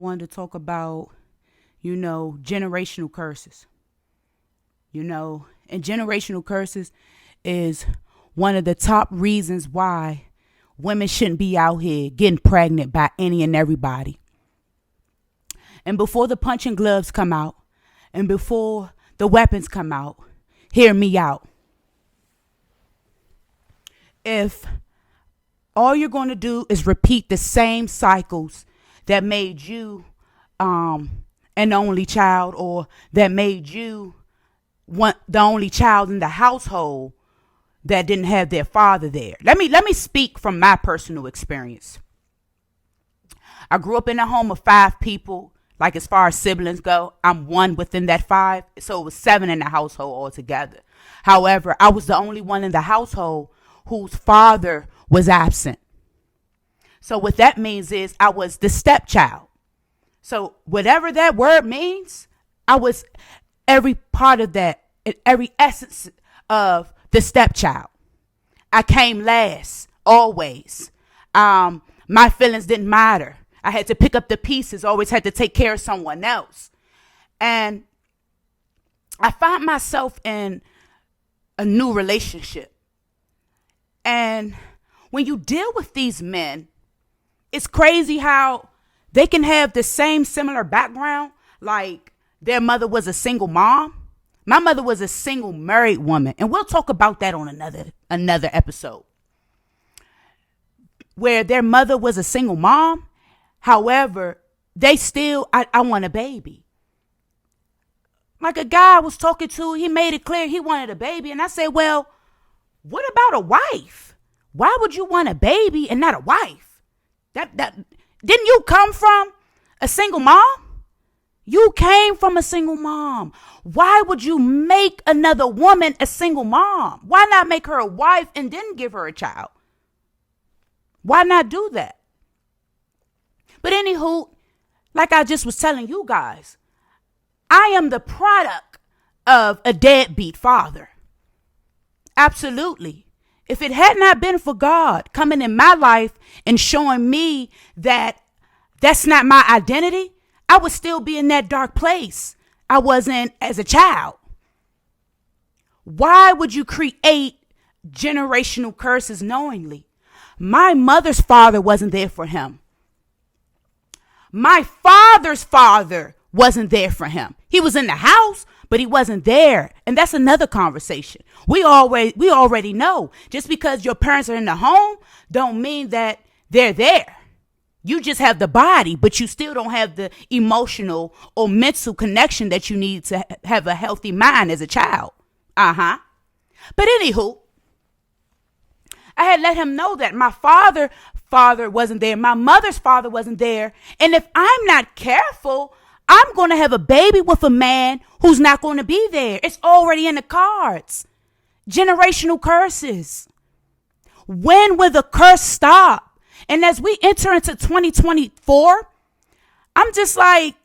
wanted to talk about, generational curses. And generational curses is one of the top reasons why women shouldn't be out here getting pregnant by any and everybody. And before the punching gloves come out, and before the weapons come out, hear me out. If all you're going to do is repeat the same cycles that made you an only child, or that made you the only child in the household that didn't have their father there. Let me speak from my personal experience. I grew up in a home of 5 people. Like, as far as siblings go, I'm one within that 5. So it was 7 in the household altogether. However, I was the only one in the household whose father was absent. So what that means is I was the stepchild. So whatever that word means, I was every part of that, every essence of the stepchild. I came last, always. My feelings didn't matter. I had to pick up the pieces, always had to take care of someone else. And I found myself in a new relationship. And when you deal with these men, it's crazy how they can have the same similar background. Like, their mother was a single mom. My mother was a single married woman. And we'll talk about that on another episode. Where their mother was a single mom. However, they still, I want a baby. Like, a guy I was talking to, he made it clear he wanted a baby. And I said, well, what about a wife? Why would you want a baby and not a wife? That didn't you come from a single mom? You came from a single mom. Why would you make another woman a single mom? Why not make her a wife and then give her a child? Why not do that? But anywho, like I just was telling you guys, I am the product of a deadbeat father. Absolutely. If it had not been for God coming in my life and showing me that that's not my identity, I would still be in that dark place I was in as a child. Why would you create generational curses knowingly? My mother's father wasn't there for him. My father's father wasn't there for him. He was in the house, but he wasn't there. And that's another conversation. We already know, just because your parents are in the home don't mean that they're there. You just have the body, but you still don't have the emotional or mental connection that you need to have a healthy mind as a child. But anywho, I had let him know that my father wasn't there. My mother's father wasn't there. And if I'm not careful, I'm going to have a baby with a man who's not going to be there. It's already in the cards. Generational curses. When will the curse stop? And as we enter into 2024, I'm just like,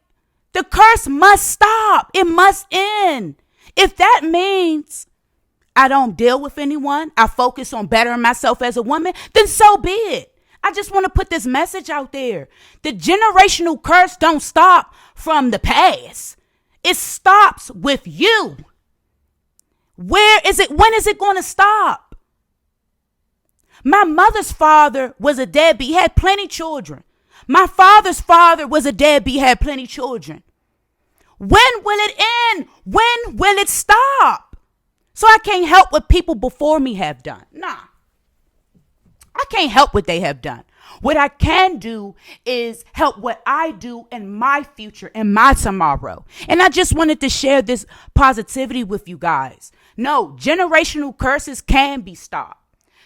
the curse must stop. It must end. If that means I don't deal with anyone, I focus on bettering myself as a woman, then so be it. I just want to put this message out there. The generational curse don't stop from the past. It stops with you. Where is it? When is it going to stop? My mother's father was a deadbeat. He had plenty children. My father's father was a deadbeat. Had plenty children. When will it end? When will it stop? So I can't help what people before me have done. Nah. I can't help what they have done. What I can do is help what I do in my future, in my tomorrow. And I just wanted to share this positivity with you guys. No, generational curses can be stopped.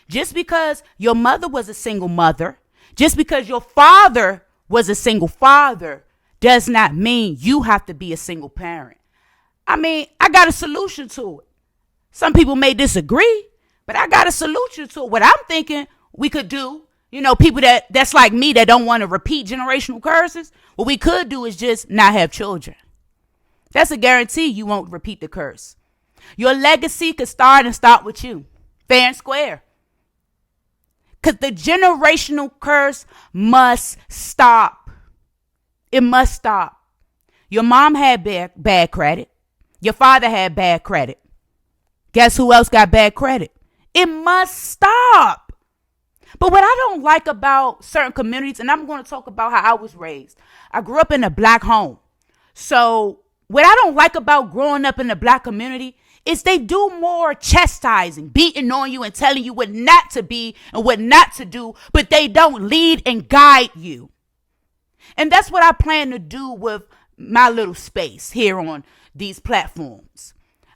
Just because your mother was a single mother, just because your father was a single father, does not mean you have to be a single parent. I mean, I got a solution to it. Some people may disagree, but I got a solution to it. What I'm thinking we could do, people that's like me that don't want to repeat generational curses, what we could do is just not have children. That's a guarantee you won't repeat the curse. Your legacy could start and stop with you. Fair and square. Because the generational curse must stop. It must stop. Your mom had bad credit. Your father had bad credit. Guess who else got bad credit? It must stop. But what I don't like about certain communities, and I'm going to talk about how I was raised. I grew up in a black home. So what I don't like about growing up in the black community is they do more chastising, beating on you and telling you what not to be and what not to do, but they don't lead and guide you. And that's what I plan to do with my little space here on these platforms.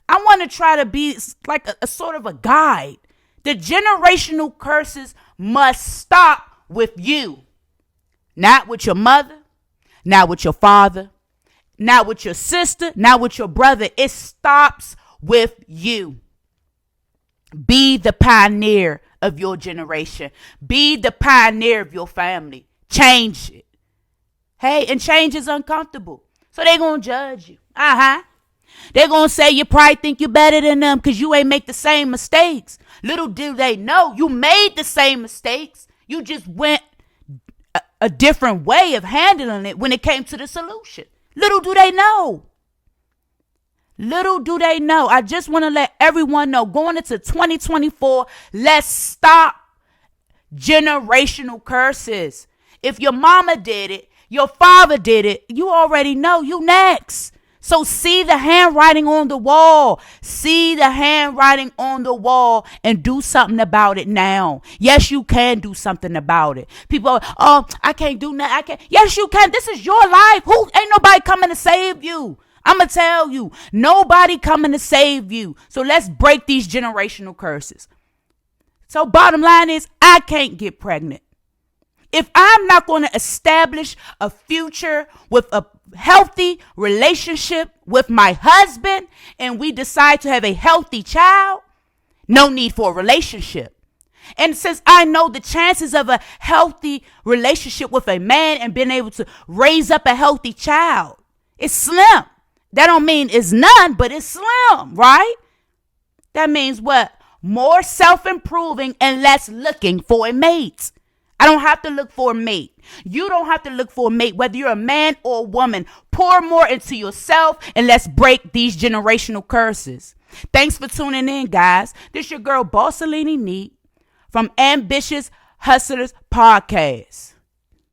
I want to try to be like a sort of a guide. The generational curses must stop with you. Not with your mother, not with your father, not with your sister, not with your brother. It stops with you. Be the pioneer of your generation. Be the pioneer of your family. Change it. Hey, and change is uncomfortable. So they're going to judge you. They're going to say you probably think you're better than them because you ain't make the same mistakes. Little do they know you made the same mistakes. You just went a different way of handling it when it came to the solution. Little do they know. Little do they know. I just want to let everyone know, going into 2024, let's stop generational curses. If your mama did it, your father did it, you already know you next. So see the handwriting on the wall. See the handwriting on the wall and do something about it now. Yes, you can do something about it. People, I can't do nothing. I can't. Yes, you can. This is your life. Ain't nobody coming to save you. I'm going to tell you, nobody coming to save you. So let's break these generational curses. So bottom line is, I can't get pregnant. If I'm not going to establish a future with a healthy relationship with my husband and we decide to have a healthy child, no need for a relationship. And since I know the chances of a healthy relationship with a man and being able to raise up a healthy child, it's slim. That don't mean it's none, but it's slim, right? That means what? More self-improving and less looking for a mate. I don't have to look for a mate. You don't have to look for a mate, whether you're a man or a woman. Pour more into yourself and let's break these generational curses. Thanks for tuning in, guys. This your girl, Bossalini Neat from Ambitious Hustlers Podcast.